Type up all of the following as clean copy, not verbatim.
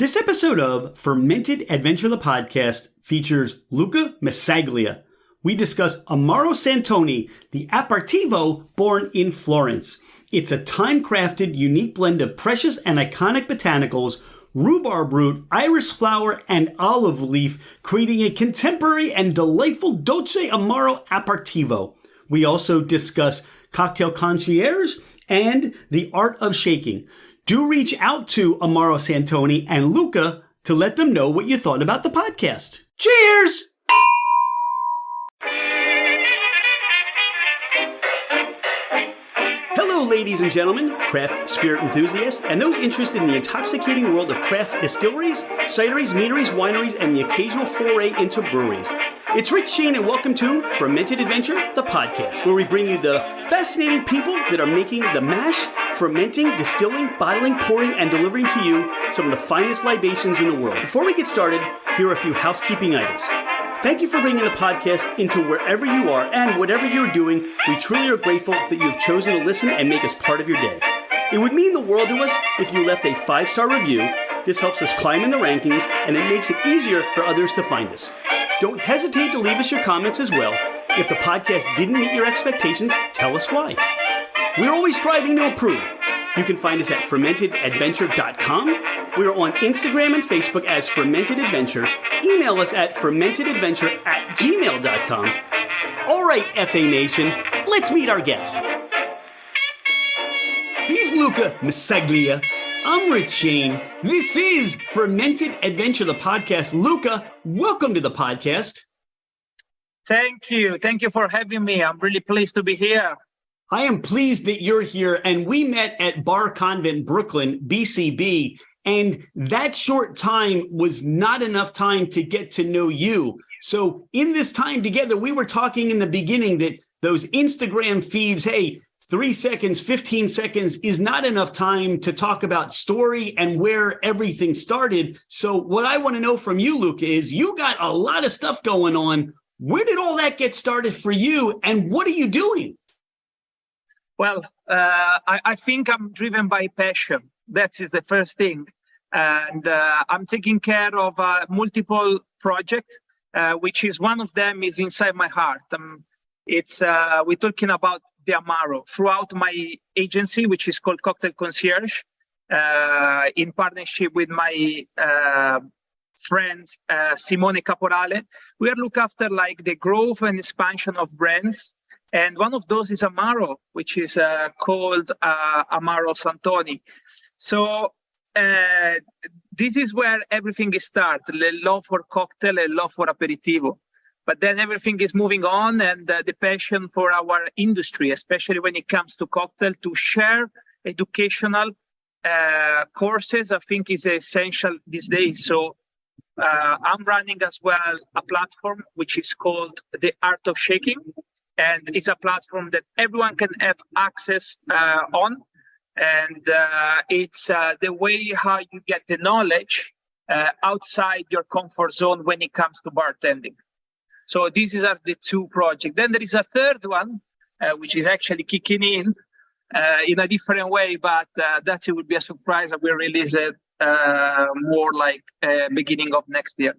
This episode of Fermented Adventure the Podcast features Luca Missaglia. We discuss Amaro Santoni, the Apartivo born in Florence. It's a time-crafted, unique blend of precious and iconic botanicals, rhubarb root, iris flower, and olive leaf, creating a contemporary and delightful Dolce Amaro Apartivo. We also discuss cocktail concierge and the art of shaking. Do reach out to Amaro Santoni and Luca to let them know what you thought about the podcast. Cheers! Hello, ladies and gentlemen, craft spirit enthusiasts, and those interested in the intoxicating world of craft distilleries, cideries, meaderies, wineries, and the occasional foray into breweries. It's Rich Shane, and welcome to Fermented Adventure, the podcast, where we bring you the fascinating people that are making the mash, fermenting, distilling, bottling, pouring, and delivering to you some of the finest libations in the world. Before we get started, here are a few housekeeping items. Thank you for bringing the podcast into wherever you are, and whatever you're doing, we truly are grateful that you have chosen to listen and make us part of your day. It would mean the world to us if you left a 5-star review. This helps us climb in the rankings, and it makes it easier for others to find us. Don't hesitate to leave us your comments as well. If the podcast didn't meet your expectations, tell us why. We're always striving to improve. You can find us at fermentedadventure.com. We are on Instagram and Facebook as Fermented Adventure. Email us at fermentedadventure@gmail.com. All right, FA Nation, let's meet our guest. He's Luca Missaglia. I'm Rich Shane. This is Fermented Adventure, the podcast. Luca, welcome to the podcast. Thank you. Thank you for having me. I'm really pleased to be here. I am pleased that you're here. And we met at Bar Convent, Brooklyn, BCB. And that short time was not enough time to get to know you. So in this time together, we were talking in the beginning that those Instagram feeds, hey, 3 seconds, 15 seconds is not enough time to talk about story and where everything started. So what I want to know from you, Luca, is you got a lot of stuff going on. Where did all that get started for you, and what are you doing? Well, I think I'm driven by passion. That is the first thing. And I'm taking care of multiple projects, which is one of them is inside my heart. We're talking about the Amaro throughout my agency, which is called Cocktail Concierge, in partnership with my friend Simone Caporale. We are looking after like the growth and expansion of brands. And one of those is Amaro, which is called Amaro Santoni. So this is where everything is started, the love for cocktail and love for aperitivo. But then everything is moving on, and the passion for our industry, especially when it comes to cocktail, to share educational courses, I think is essential these days. So I'm running as well a platform which is called The Art of Shaking. And it's a platform that everyone can have access on. And it's the way how you get the knowledge outside your comfort zone when it comes to bartending. So these are the two projects. Then there is a third one, which is actually kicking in a different way, but that would be a surprise. We'll release it more like beginning of next year.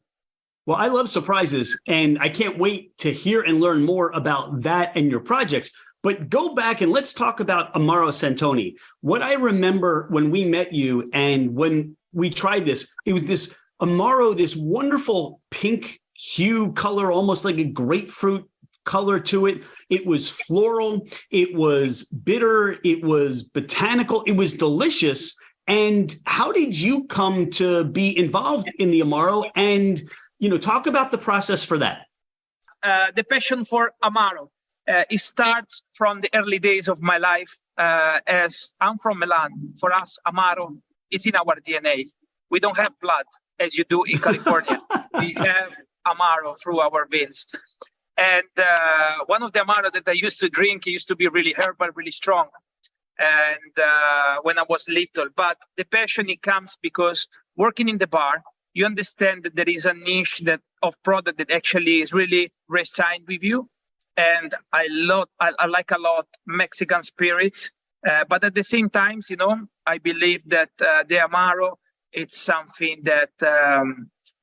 Well, I love surprises, and I can't wait to hear and learn more about that and your projects. But go back and let's talk about Amaro Santoni. What I remember when we met you and when we tried this, it was this Amaro, this wonderful pink hue color, almost like a grapefruit color to it. It was floral, it was bitter, it was botanical, it was delicious. And how did you come to be involved in the Amaro? And talk about the process for that. The passion for Amaro, it starts from the early days of my life. As I'm from Milan, for us, Amaro is in our DNA. We don't have blood as you do in California. We have Amaro through our veins. And one of the Amaro that I used to drink, it used to be really herbal, really strong. And when I was little, but the passion, it comes because working in the bar, you understand that there is a niche of product that actually is really resigned with you. And I like a lot Mexican spirits. But at the same time, I believe that the Amaro it's something that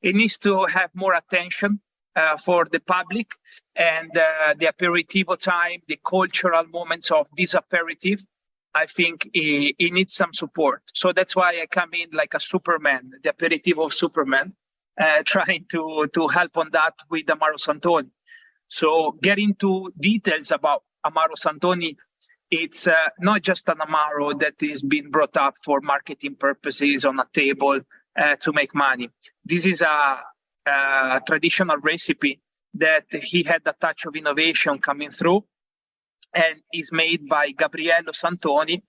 it needs to have more attention for the public, and the aperitivo time, the cultural moments of this aperitif, I think it needs some support. So that's why I come in like a Superman, the aperitivo of Superman, trying to help on that with Amaro Santoni. So get into details about Amaro Santoni. It's not just an Amaro that is being brought up for marketing purposes on a table to make money. This is a traditional recipe that he had a touch of innovation coming through, and is made by Gabriello Santoni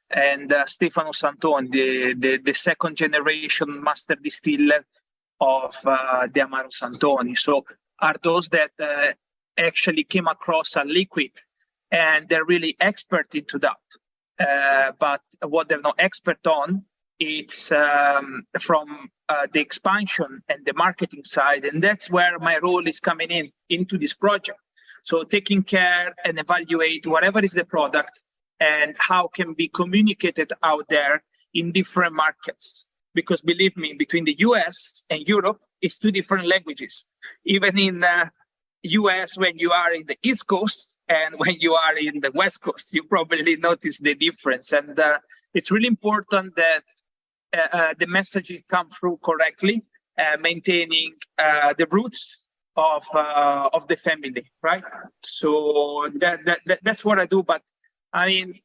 and Stefano Santoni, the second generation master distiller of the Amaro Santoni. So are those that actually came across a liquid, and they're really expert into that. But what they're not expert on, it's from the expansion and the marketing side. And that's where my role is coming into this project. So taking care and evaluate whatever is the product and how can be communicated out there in different markets. Because believe me, between the US and Europe, it's two different languages. Even in US, when you are in the East Coast and when you are in the West Coast, you probably notice the difference. And it's really important that the messages come through correctly, maintaining the roots of the family, right? So that's what I do. But I mean,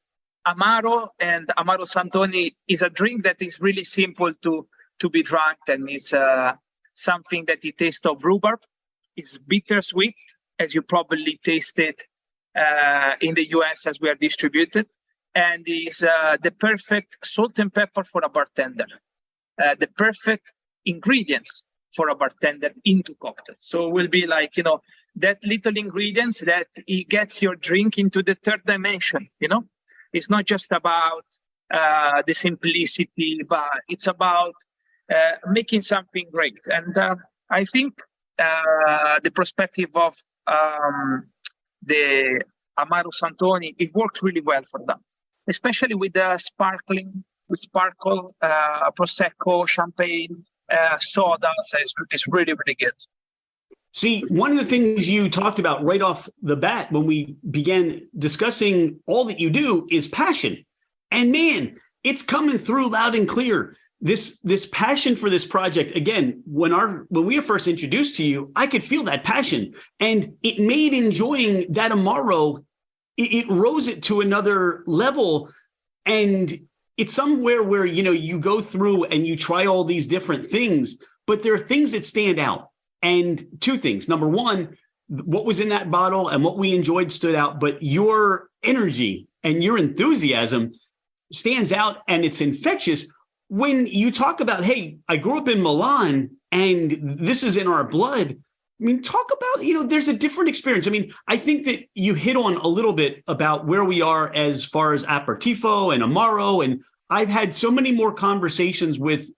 Amaro and Amaro Santoni is a drink that is really simple to be drunk, and it's something that it tastes of rhubarb. It's bittersweet, as you probably tasted in the US as we are distributed, and is the perfect salt and pepper for a bartender, the perfect ingredients for a bartender into cocktails. So it will be like, that little ingredients that it gets your drink into the third dimension, It's not just about the simplicity, but it's about making something great. And I think the perspective of the Amaro Santoni, it works really well for that, especially with the sparkling, with sparkle, Prosecco, champagne, soda. So it's really, really good. See, one of the things you talked about right off the bat when we began discussing all that you do is passion. And man, it's coming through loud and clear. This passion for this project, again, when we were first introduced to you, I could feel that passion. And it made enjoying that Amaro, it rose it to another level. And it's somewhere where, you go through and you try all these different things, but there are things that stand out. And two things. Number one, what was in that bottle and what we enjoyed stood out, but your energy and your enthusiasm stands out, and it's infectious. When you talk about, hey, I grew up in Milan and this is in our blood. I mean, talk about, there's a different experience. I mean, I think that you hit on a little bit about where we are as far as Aperitivo and Amaro. And I've had so many more conversations with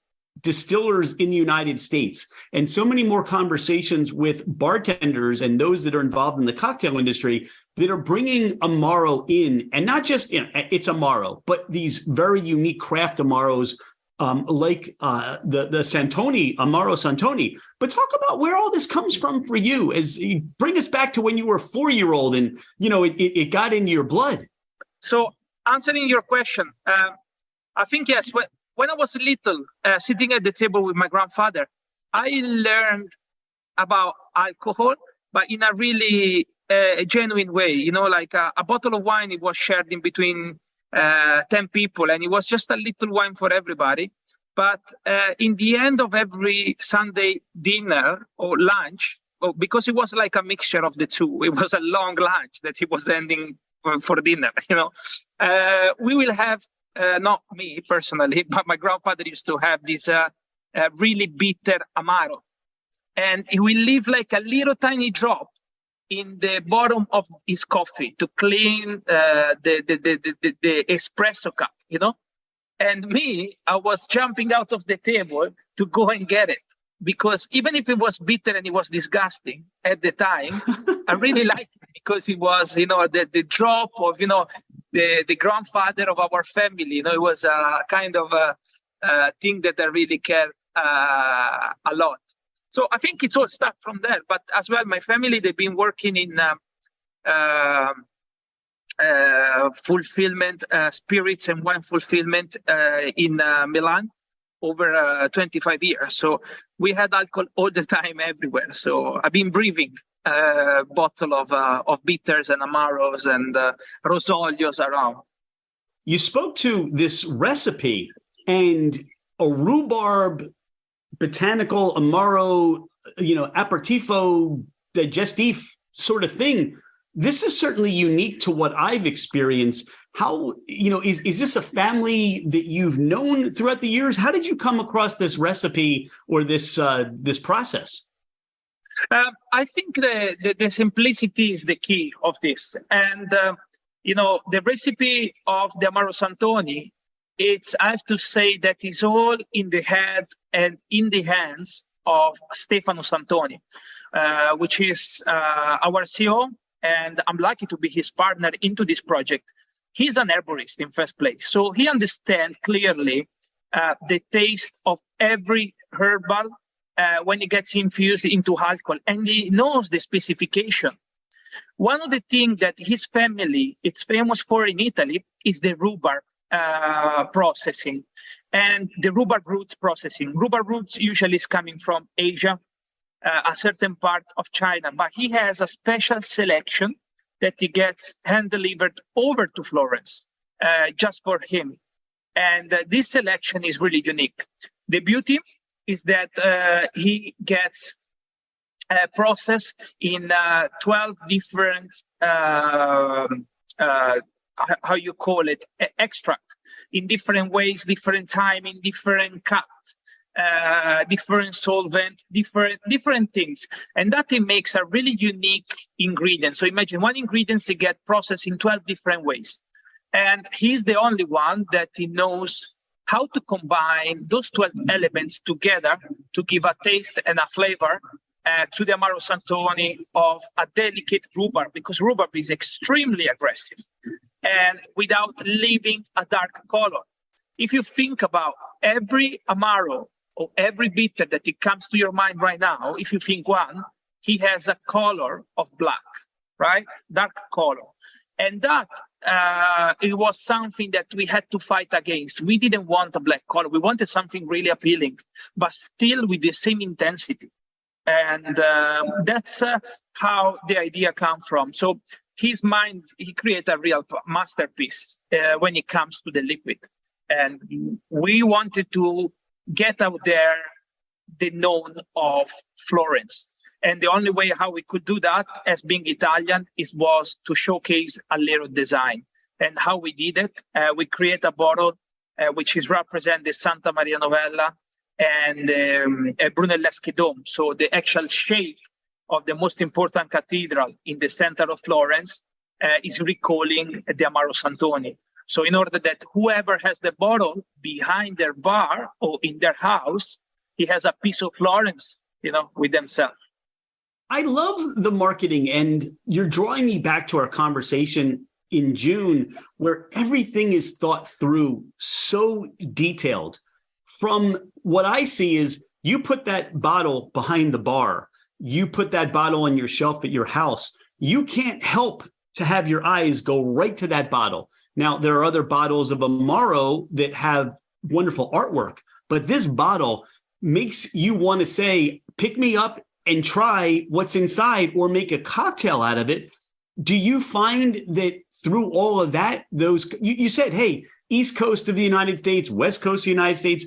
distillers in the United States and so many more conversations with bartenders and those that are involved in the cocktail industry that are bringing Amaro in, and not just, it's Amaro, but these very unique craft Amaros like the Santoni, Amaro Santoni. But talk about where all this comes from for you, as you bring us back to when you were a 4-year-old and, it got into your blood. So answering your question, I think, yes, when I was little, sitting at the table with my grandfather, I learned about alcohol, but in a really genuine way. Like a bottle of wine, it was shared in between 10 people, and it was just a little wine for everybody. But in the end of every Sunday dinner or lunch, because it was like a mixture of the two, it was a long lunch that he was ending for dinner, we will have, not me personally, but my grandfather used to have this really bitter Amaro. And he will leave like a little tiny drop in the bottom of his coffee to clean the espresso cup, And me, I was jumping out of the table to go and get it. Because even if it was bitter and it was disgusting at the time, I really liked it because it was, the drop of, the grandfather of our family. It was a kind of thing that I really care a lot. So I think it's all start from there. But as well, my family, they've been working in fulfillment, spirits and wine fulfillment in Milan over 25 years. So we had alcohol all the time, everywhere. So I've been breathing bottle of bitters and Amaros and Rosolios around. You spoke to this recipe and a rhubarb botanical Amaro, Apartivo digestif sort of thing. This is certainly unique to what I've experienced. How, is this a family that you've known throughout the years? How did you come across this recipe or this process? I think the simplicity is the key of this. And, the recipe of the Amaro Santoni, I have to say that is all in the head and in the hands of Stefano Santoni, which is our CEO. And I'm lucky to be his partner into this project. He's an herborist in first place. So he understands clearly the taste of every herbal when it gets infused into alcohol, and he knows the specification. One of the things that his family is famous for in Italy is the rhubarb processing and the rhubarb roots processing. Rhubarb roots usually is coming from Asia, a certain part of China, but he has a special selection that he gets hand-delivered over to Florence just for him. And this selection is really unique. The beauty is that he gets processed in 12 different, extract in different ways, different timing, different cut, different solvent, different things. And that it makes a really unique ingredient. So imagine one ingredient to get processed in 12 different ways. And he's the only one that he knows how to combine those 12 elements together to give a taste and a flavor to the Amaro Santoni of a delicate rhubarb, because rhubarb is extremely aggressive and without leaving a dark color. If you think about every Amaro or every bitter that it comes to your mind right now, if you think one, he has a color of black, right? Dark color. And that it was something that we had to fight against. We didn't want a black color. We wanted something really appealing, but still with the same intensity. And that's how the idea came from. So his mind, he created a real masterpiece when it comes to the liquid. And we wanted to get out there the known of Florence. And the only way how we could do that as being Italian was to showcase a little design. And how we did it, we create a bottle which is represent the Santa Maria Novella and Brunelleschi Dome. So the actual shape of the most important cathedral in the center of Florence is recalling the Amaro Santoni. So in order that whoever has the bottle behind their bar or in their house, he has a piece of Florence, with themselves. I love the marketing, and you're drawing me back to our conversation in June, where everything is thought through, so detailed. From what I see is you put that bottle behind the bar, you put that bottle on your shelf at your house, you can't help to have your eyes go right to that bottle. Now, there are other bottles of Amaro that have wonderful artwork, but this bottle makes you want to say, pick me up and try what's inside or make a cocktail out of it. Do you find that through all of that, you said, hey, East Coast of the United States, West Coast of the United States,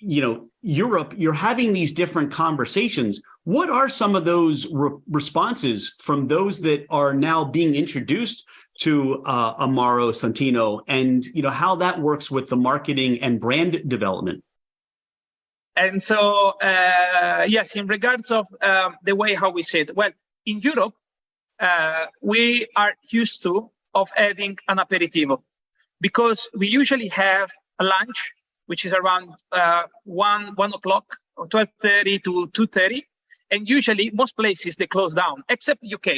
Europe, you're having these different conversations. What are some of those responses from those that are now being introduced to Amaro Santino, and how that works with the marketing and brand development? And so, yes, in regards of the way how we say it, well, in Europe, we are used to of having an aperitivo, because we usually have a lunch, which is around 1 o'clock or 12:30 to 2:30. And usually most places, they close down, except UK.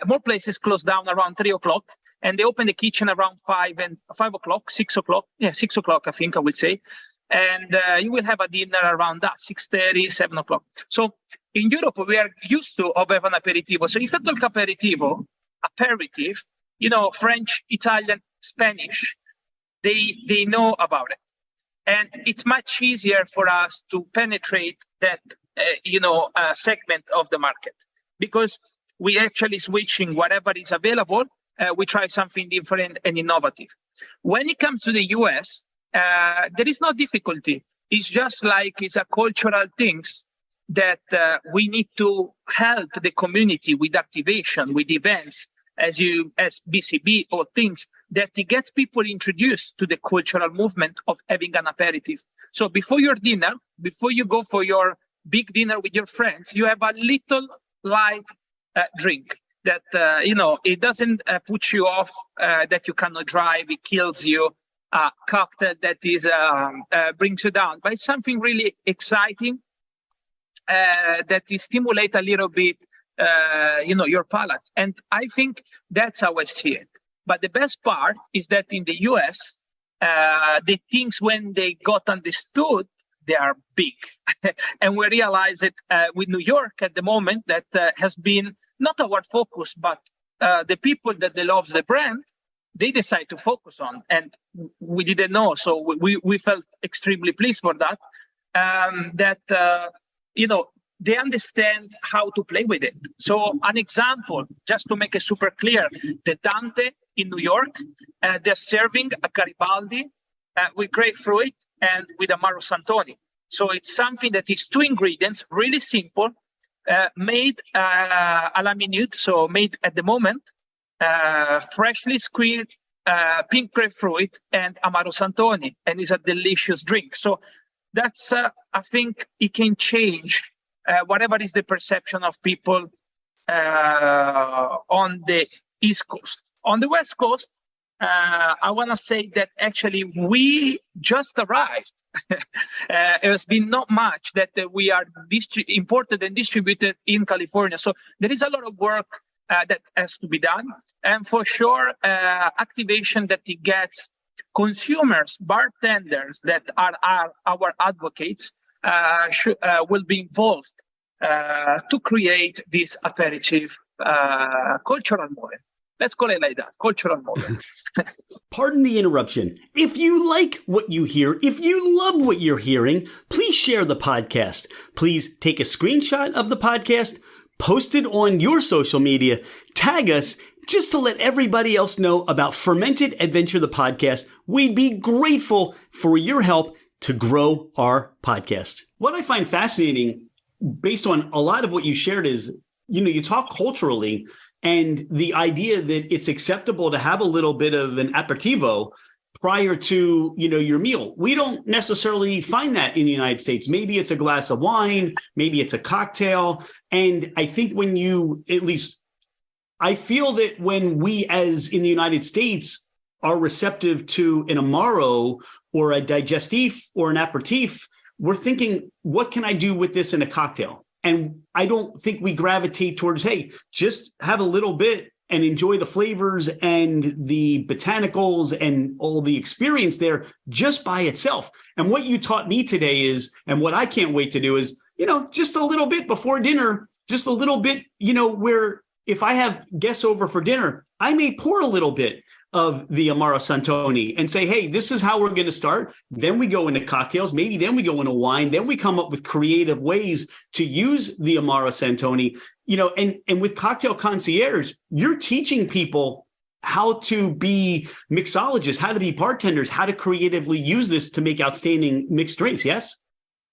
More places close down around 3 o'clock, and they open the kitchen around 5 o'clock, 6 o'clock. Yeah, 6 o'clock, I think I would say. and you will have a dinner around that 6:30, 7 o'clock. So in Europe, we are used to have an aperitivo. So if I talk aperitif, French, Italian, Spanish, they know about it. And it's much easier for us to penetrate that, segment of the market, because we actually switching whatever is available. We try something different and innovative. When it comes to the US, there is no difficulty. It's just like it's a cultural things that we need to help the community with activation, with events, as BCB or things that it gets people introduced to the cultural movement of having an aperitif. So before your dinner, before you go for your big dinner with your friends, you have a little light drink that, it doesn't put you off, that you cannot drive, it kills you, a cocktail that is brings you down. But it's something really exciting that is stimulate a little bit your palate. And I think that's how I see it. But the best part is that in the US, the things when they got understood, they are big. And we realize it with New York at the moment that has been not our focus, but the people that they love the brand, they decide to focus on. And we didn't know. So we felt extremely pleased for that, they understand how to play with it. So an example, just to make it super clear, the Dante in New York, they're serving a Garibaldi with grapefruit and with Amaro Santoni. So it's something that is 2 ingredients, really simple, made à la minute, so made at the moment, freshly squeezed pink grapefruit and Amaro Santoni, and it's a delicious drink. So that's, I think it can change whatever is the perception of people on the East Coast. On the West Coast, I want to say that actually we just arrived. It has been not much that we are imported and distributed in California. So there is a lot of work that has to be done. And for sure, activation that it gets consumers, bartenders that are our advocates, will be involved to create this aperitif cultural moment. Let's call it like that, cultural moment. Pardon the interruption. If you like what you hear, if you love what you're hearing, please share the podcast. Please take a screenshot of the podcast, post it on your social media, tag us, just to let everybody else know about Fermented Adventure, the podcast. We'd be grateful for your help to grow our podcast. What I find fascinating, based on a lot of what you shared, is, you talk culturally, and the idea that it's acceptable to have a little bit of an aperitivo prior to, your meal. We don't necessarily find that in the United States. Maybe it's a glass of wine, maybe it's a cocktail. And I think I feel that when we, as in the United States, are receptive to an Amaro or a digestif or an aperitif, we're thinking, what can I do with this in a cocktail? And I don't think we gravitate towards, hey, just have a little bit and enjoy the flavors and the botanicals and all the experience there just by itself. And what you taught me today is, and what I can't wait to do is, just a little bit before dinner, just a little bit, where if I have guests over for dinner, I may pour a little bit of the Amaro Santoni and say, hey, this is how we're going to start. Then we go into cocktails. Maybe then we go into wine. Then we come up with creative ways to use the Amaro Santoni, and with Cocktail Concierge, you're teaching people how to be mixologists, how to be bartenders, how to creatively use this to make outstanding mixed drinks. Yes.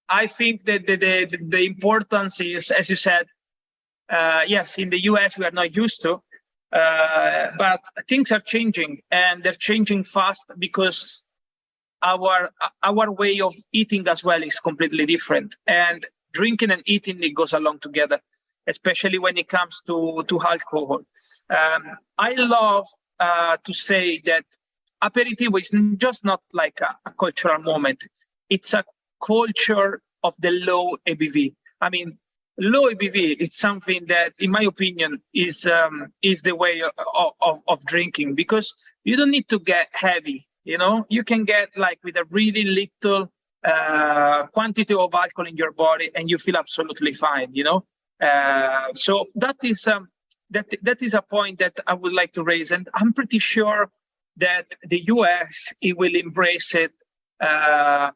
I think that the importance is, as you said, yes, in the US, we are not used to, but things are changing, and they're changing fast because our way of eating as well is completely different. And drinking and eating, it goes along together, especially when it comes to alcohol. I love to say that aperitivo is just not like a cultural moment. It's a culture of the low ABV. I mean, low ABV, it's something that, in my opinion, is the way of drinking, because you don't need to get heavy. You can get like with a really little quantity of alcohol in your body, and you feel absolutely fine, So that is a point that I would like to raise, and I'm pretty sure that the US it will embrace it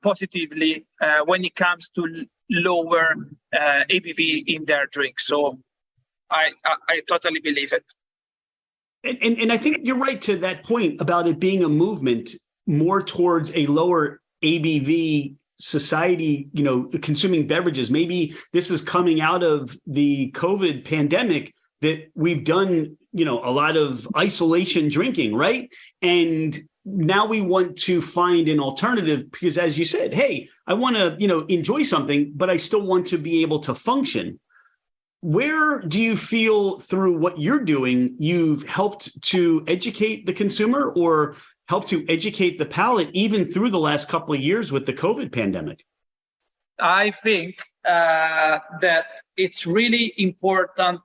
positively when it comes to lower ABV in their drink. So I totally believe it. And I think you're right to that point about it being a movement more towards a lower ABV society, consuming beverages. Maybe this is coming out of the COVID pandemic that we've done, a lot of isolation drinking, right? And now we want to find an alternative because, as you said, hey, I want to, enjoy something, but I still want to be able to function. Where do you feel through what you're doing, you've helped to educate the consumer or help to educate the palate even through the last couple of years with the COVID pandemic? I think that it's really important.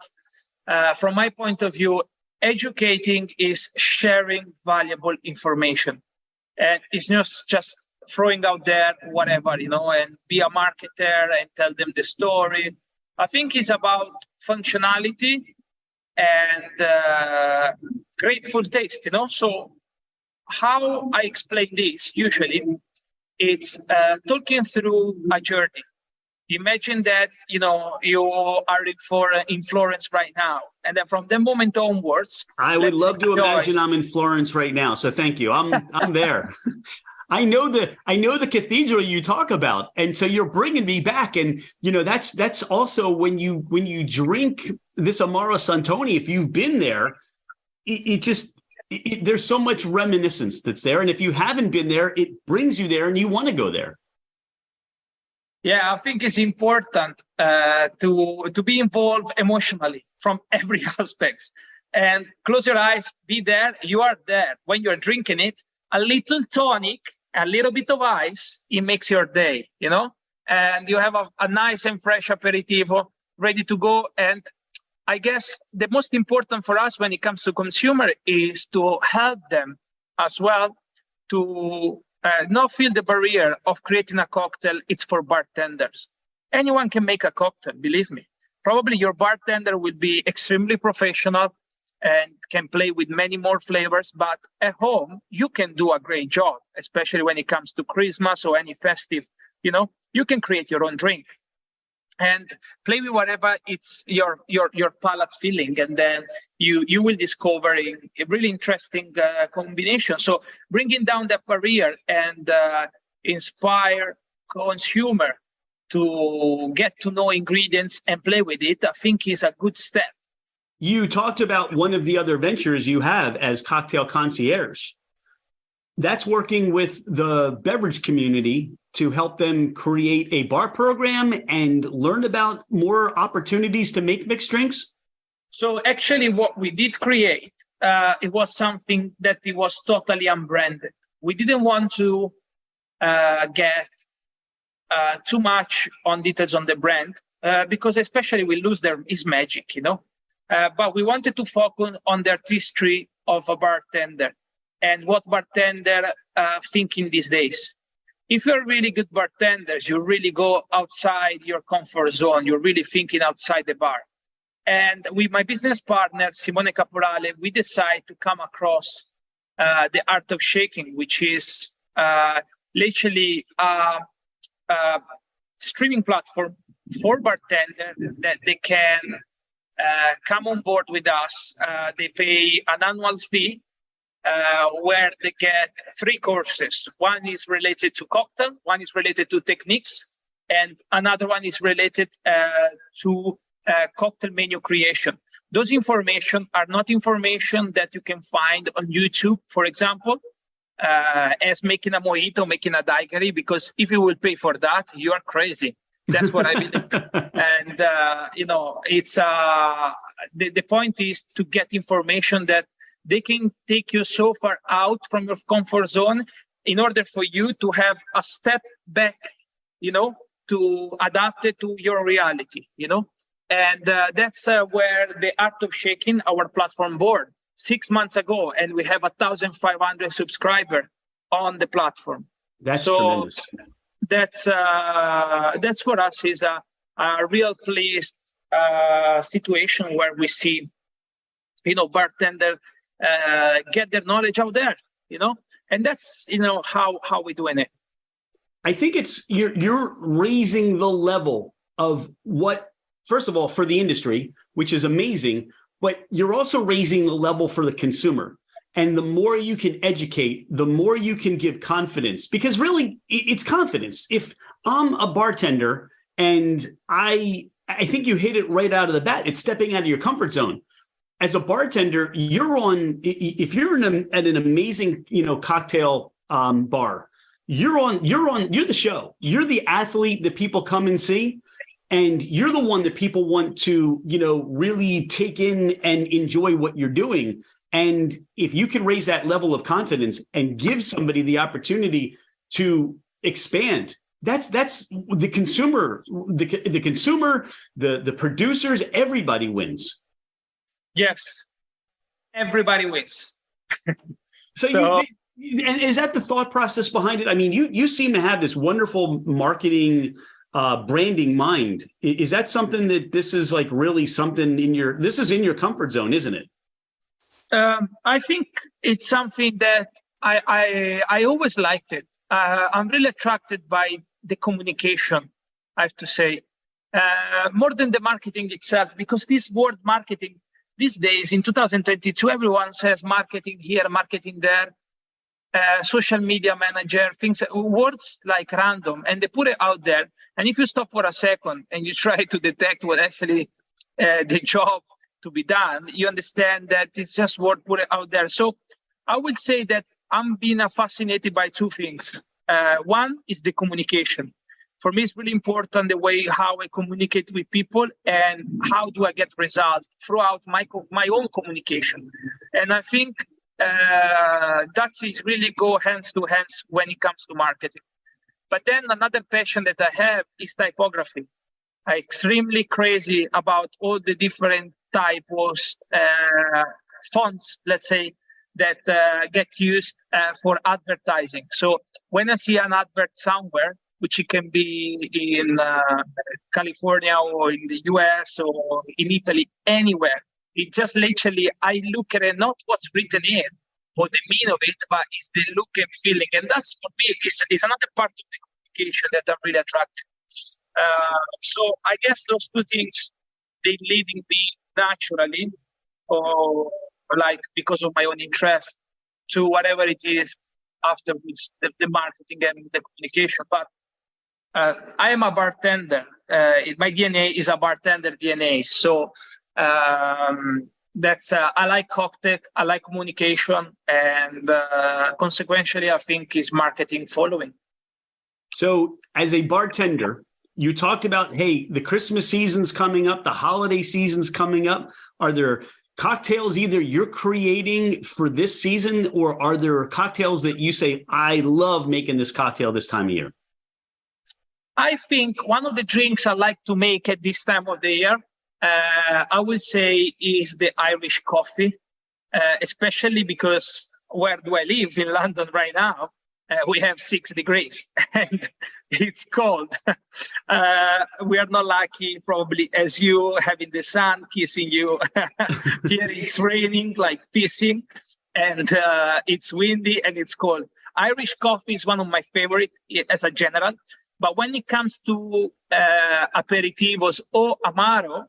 From my point of view, educating is sharing valuable information. And it's not just throwing out there whatever, and be a marketer and tell them the story. I think it's about functionality and grateful taste, So how I explain this usually, it's talking through a journey. Imagine that, you are in Florence right now. And then from the moment onwards, I would love to imagine I'm in Florence right now. So thank you. I'm there. I know the cathedral you talk about. And so you're bringing me back. And, that's also when you drink this Amaro Santoni, if you've been there, there's so much reminiscence that's there. And if you haven't been there, it brings you there and you want to go there. Yeah, I think it's important to be involved emotionally from every aspect. And close your eyes, be there, you are there. When you're drinking it, a little tonic, a little bit of ice, it makes your day, And you have a nice and fresh aperitivo ready to go. And I guess the most important for us when it comes to consumer is to help them as well to not feel the barrier of creating a cocktail. It's for bartenders. Anyone can make a cocktail, believe me. Probably your bartender will be extremely professional and can play with many more flavors, but at home, you can do a great job, especially when it comes to Christmas or any festive, you can create your own drink and play with whatever it's your palate feeling. And then you will discover a really interesting combination. So bringing down that barrier and inspire consumer to get to know ingredients and play with it, I think is a good step. You talked about one of the other ventures you have as Cocktail Concierge. That's working with the beverage community to help them create a bar program and learn about more opportunities to make mixed drinks? So actually what we did create, it was something that it was totally unbranded. We didn't want to get too much on details on the brand because especially we lose its magic, But we wanted to focus on the artistry of a bartender and what bartender thinking these days. If you're really good bartenders, you really go outside your comfort zone. You're really thinking outside the bar. And with my business partner, Simone Caporale, we decided to come across the art of shaking, which is literally a streaming platform for bartenders that they can come on board with us. They pay an annual fee where they get 3 courses. One is related to cocktail, one is related to techniques, and another one is related to cocktail menu creation. Those information are not information that you can find on YouTube, for example, as making a mojito, making a daiquiri, because if you will pay for that, you are crazy. That's what I believe. And, it's the point is to get information that they can take you so far out from your comfort zone in order for you to have a step back, to adapt it to your reality, And that's where the Art of Shaking, our platform born 6 months ago, and we have 1,500 subscribers on the platform. That's tremendous. that's for us is a real pleased situation where we see, bartender get their knowledge out there, and that's how we're doing it. I think it's you're raising the level of what, first of all, for the industry, which is amazing, but you're also raising the level for the consumer. And the more you can educate, the more you can give confidence, because really it's confidence. If I'm a bartender and I think you hit it right out of the bat, it's stepping out of your comfort zone. As a bartender, if you're at an amazing, cocktail bar, you're the show. You're the athlete that people come and see. And you're the one that people want to, really take in and enjoy what you're doing. And if you can raise that level of confidence and give somebody the opportunity to expand, that's the consumer, the consumer, the producers, everybody wins. Yes, everybody wins. And is that the thought process behind it? I mean, you seem to have this wonderful marketing, branding mind. Is that something that this is like really something this is in your comfort zone, isn't it? I think it's something that I always liked it. I'm really attracted by the communication, I have to say, more than the marketing itself, because this word marketing these days in 2022, everyone says marketing here, marketing there, social media manager, words like random, and they put it out there. And if you stop for a second and you try to detect what actually the job to be done, you understand that it's just word put it out there. So I would say that I'm being fascinated by two things. One is the communication. For me, it's really important the way how I communicate with people and how do I get results throughout my own communication. And I think that is really go hands to hands when it comes to marketing. But then another passion that I have is typography. I'm extremely crazy about all the different typos, fonts, let's say, that get used for advertising. So when I see an advert somewhere, which it can be in California or in the US or in Italy, anywhere, it just literally, I look at it, not what's written in or the meaning of it, but it's the look and feeling. And that's for me is another part of the communication that I'm really attracted. So I guess those two things, they leading me naturally, or like because of my own interest, to whatever it is afterwards, the marketing and the communication. But I am a bartender. My DNA is a bartender DNA. So that's I like cocktail, I like communication, and consequentially, I think is marketing following. So as a bartender, you talked about, hey, the Christmas season's coming up, the holiday season's coming up. Are there cocktails either you're creating for this season, or are there cocktails that you say, I love making this cocktail this time of year? I think one of the drinks I like to make at this time of the year, I would say, is the Irish coffee, especially because where do I live in London right now? We have 6 degrees and it's cold. We are not lucky, probably, as you, having the sun kissing you. Here it's raining like pissing, and it's windy and it's cold. Irish coffee is one of my favorite as a general. But when it comes to aperitivos or Amaro,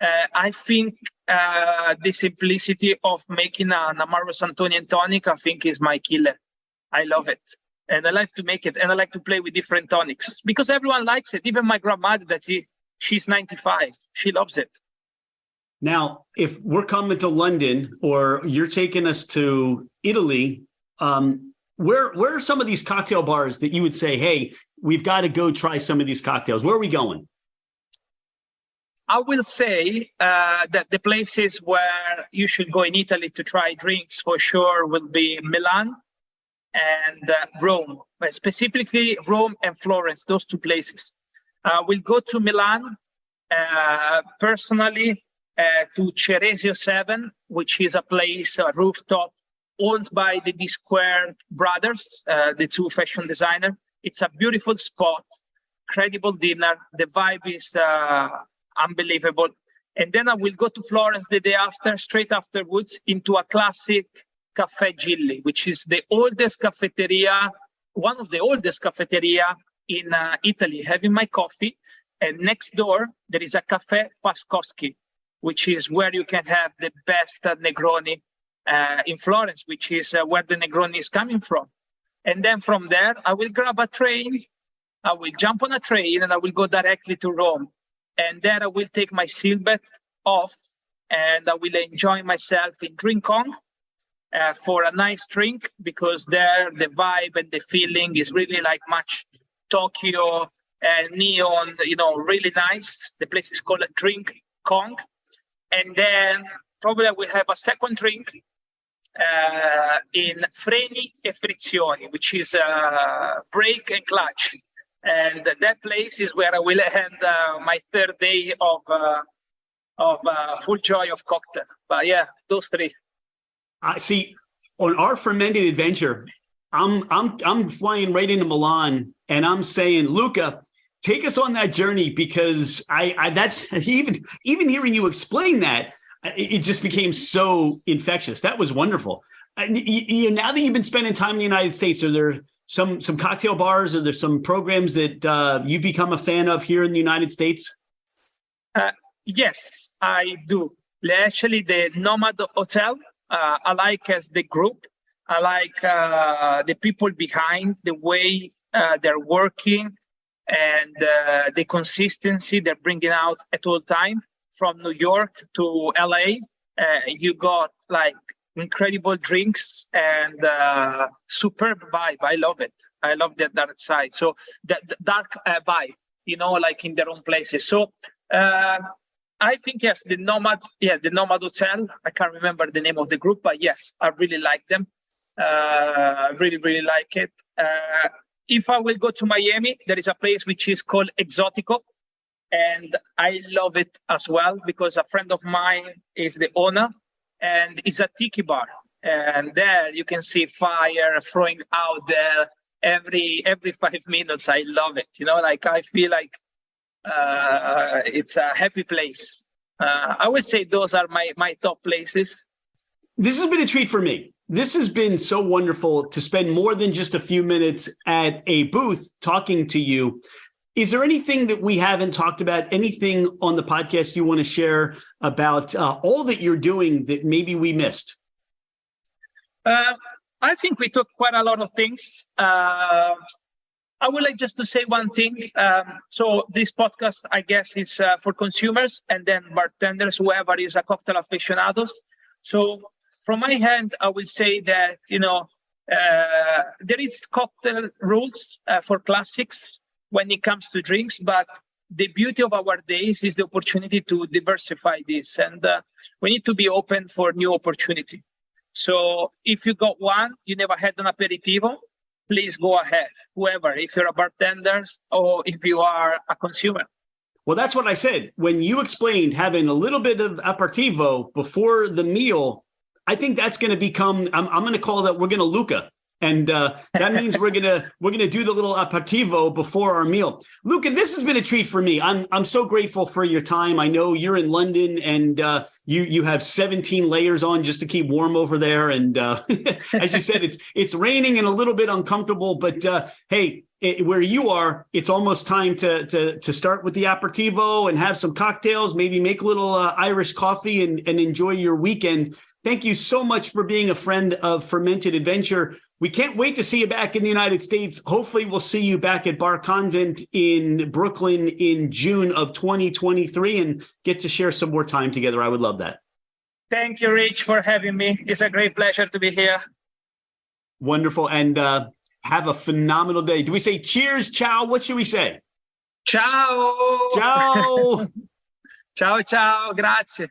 I think the simplicity of making an Amaro Santoni and tonic, I think, is my killer. I love it. And I like to make it. And I like to play with different tonics because everyone likes it. Even my grandmother, she's 95. She loves it. Now, if we're coming to London or you're taking us to Italy, where are some of these cocktail bars that you would say, hey, we've got to go try some of these cocktails? Where are we going? I will say that the places where you should go in Italy to try drinks for sure will be Milan and Rome, but specifically Rome and Florence, those two places. We'll go to Milan personally to Ceresio 7, which is a place, a rooftop, owned by the D Squared brothers, the two fashion designers. It's a beautiful spot, incredible dinner. The vibe is unbelievable. And then I will go to Florence the day after, straight afterwards, into a classic Caffè Gilli, which is the oldest cafeteria, one of the oldest cafeteria in Italy, having my coffee. And next door, there is a Caffè Pascoschi, which is where you can have the best Negroni in Florence, which is where the Negroni is coming from. And then from there, I will grab a train, I will jump on a train, and I will go directly to Rome. And there I will take my seatbelt off, and I will enjoy myself in Drinkong for a nice drink, because there the vibe and the feeling is really like much Tokyo and neon, really nice. The place is called Drink Kong. And then probably I will have a second drink in Freni e Frizioni, which is brake and clutch. And that place is where I will end my third day of full joy of cocktail. But yeah, those three. I see. On our fermented adventure, I'm flying right into Milan, and I'm saying, Luca, take us on that journey, because I that's even hearing you explain that, it just became so infectious. That was wonderful. Now that you've been spending time in the United States, are there some cocktail bars, or there's some programs that you've become a fan of here in the United States? Yes, I do. Actually, the Nomad Hotel, I like as the group. I like the people behind, the way they're working, and the consistency they're bringing out at all time. From New York to LA, you got like incredible drinks and superb vibe. I love it. I love that dark side. So the dark vibe, like in their own places. So I think, yes, the Nomad Hotel. I can't remember the name of the group, but yes, I really like them. Really, really like it. If I will go to Miami, there is a place which is called Exotico. And I love it as well, because a friend of mine is the owner, and it's a tiki bar. And there you can see fire throwing out there every 5 minutes. I love it. I feel like it's a happy place. I would say those are my top places. This has been a treat for me. This has been so wonderful to spend more than just a few minutes at a booth talking to you. Is there anything that we haven't talked about, anything on the podcast you want to share about all that you're doing that maybe we missed? I think we took quite a lot of things. I would like just to say one thing. So this podcast, I guess, is for consumers and then bartenders, whoever is a cocktail aficionados. So from my hand, I will say that, there is cocktail rules for classics when it comes to drinks, but the beauty of our days is the opportunity to diversify this, and we need to be open for new opportunity. So if you got one, you never had an aperitivo, please go ahead, whoever, if you're a bartender or if you are a consumer. Well, that's what I said. When you explained having a little bit of aperitivo before the meal, I think that's going to become, I'm going to call that, we're going to Luca. And that means we're gonna do the little aperitivo before our meal. Luca, this has been a treat for me. I'm so grateful for your time. I know you're in London, and you have 17 layers on just to keep warm over there. And as you said, it's raining and a little bit uncomfortable. But hey, where you are, it's almost time to start with the aperitivo and have some cocktails. Maybe make a little Irish coffee and enjoy your weekend. Thank you so much for being a friend of Fermented Adventure. We can't wait to see you back in the United States. Hopefully we'll see you back at Bar Convent in Brooklyn in June of 2023 and get to share some more time together. I would love that. Thank you, Rich, for having me. It's a great pleasure to be here. Wonderful. And have a phenomenal day. Do we say cheers, ciao? What should we say? Ciao. Ciao. Ciao, ciao. Grazie.